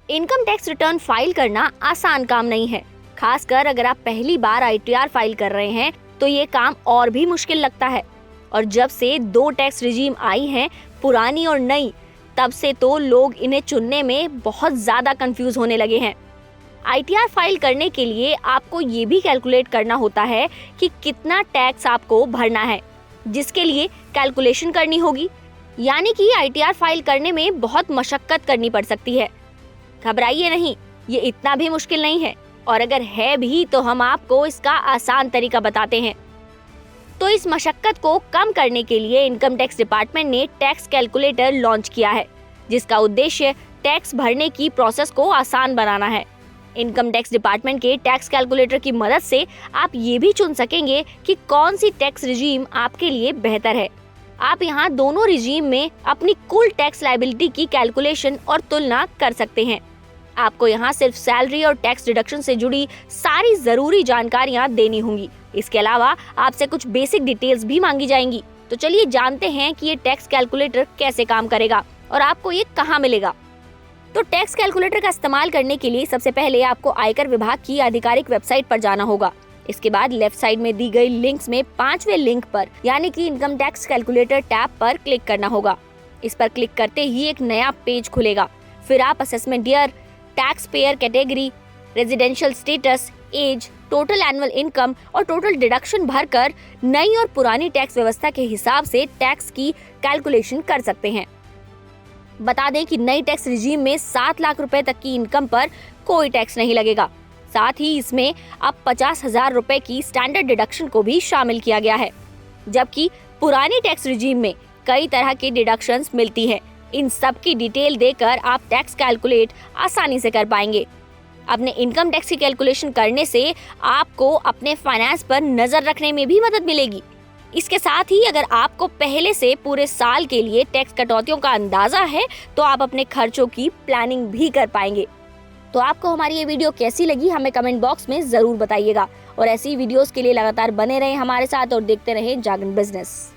Income tax return file करना आसान काम नहीं है। खासकर अगर आप पहली बार ITR फाइल कर रहे हैं तो ये काम और भी मुश्किल लगता है। और जब से 2 टैक्स रिजीम आई हैं, पुरानी और नई, तब से तो लोग इन्हें चुनने में बहुत ज्यादा कंफ्यूज होने लगे हैं। ITR फाइल करने के लिए आपको ये भी कैलकुलेट करना होता है कि कितना टैक्स आपको भरना है, जिसके लिए कैलकुलेशन करनी होगी। यानी कि ITR फाइल करने में बहुत मशक्कत करनी पड़ सकती है। घबराइए नहीं, ये इतना भी मुश्किल नहीं है, और अगर है भी तो हम आपको इसका आसान तरीका बताते हैं। तो इस मशक्कत को कम करने के लिए इनकम टैक्स डिपार्टमेंट ने टैक्स कैलकुलेटर लॉन्च किया है, जिसका उद्देश्य टैक्स भरने की प्रोसेस को आसान बनाना है। इनकम टैक्स डिपार्टमेंट के टैक्स कैलकुलेटर की मदद से आप ये भी चुन सकेंगे कि कौन सी टैक्स रिजीम आपके लिए बेहतर है। आप यहाँ दोनों रिजीम में अपनी कुल टैक्स लायबिलिटी की कैलकुलेशन और तुलना कर सकते हैं। आपको यहाँ सिर्फ सैलरी और टैक्स डिडक्शन से जुड़ी सारी जरूरी जानकारियाँ देनी होंगी। इसके अलावा आपसे कुछ बेसिक डिटेल्स भी मांगी जाएंगी। तो चलिए जानते हैं कि ये टैक्स कैलकुलेटर कैसे काम करेगा और आपको ये कहाँ मिलेगा। तो टैक्स कैलकुलेटर का इस्तेमाल करने के लिए सबसे पहले आपको आयकर विभाग की आधिकारिक वेबसाइट पर जाना होगा। इसके बाद लेफ्ट साइड में दी गई लिंक्स में 5वें लिंक पर यानी कि इनकम टैक्स कैलकुलेटर टैब पर क्लिक करना होगा। इस पर क्लिक करते ही एक नया पेज खुलेगा। फिर आप assessment year, tax payer category, residential status, age, total annual income और टोटल डिडक्शन भरकर नई और पुरानी टैक्स व्यवस्था के हिसाब से टैक्स की कैलकुलेशन कर सकते हैं। बता दें कि नई टैक्स रिजीम में 7 लाख रुपए तक की इनकम पर कोई टैक्स नहीं लगेगा। साथ ही इसमें अब 50,000 रुपए की स्टैंडर्ड डिडक्शन को भी शामिल किया गया है, जबकि पुरानी टैक्स रिजीम में कई तरह की डिडक्शंस मिलती हैं। इन सब की डिटेल देकर आप टैक्स कैलकुलेट आसानी से कर पाएंगे। अपने इनकम टैक्स की कैलकुलेशन करने से आपको अपने फाइनेंस पर नजर रखने में भी मदद मिलेगी। इसके साथ ही अगर आपको पहले से पूरे साल के लिए टैक्स कटौतियों का अंदाजा है तो आप अपने खर्चों की प्लानिंग भी कर पाएंगे। तो आपको हमारी ये वीडियो कैसी लगी हमें कमेंट बॉक्स में जरूर बताइएगा, और ऐसी वीडियोस के लिए लगातार बने रहें हमारे साथ और देखते रहें जागरण बिजनेस।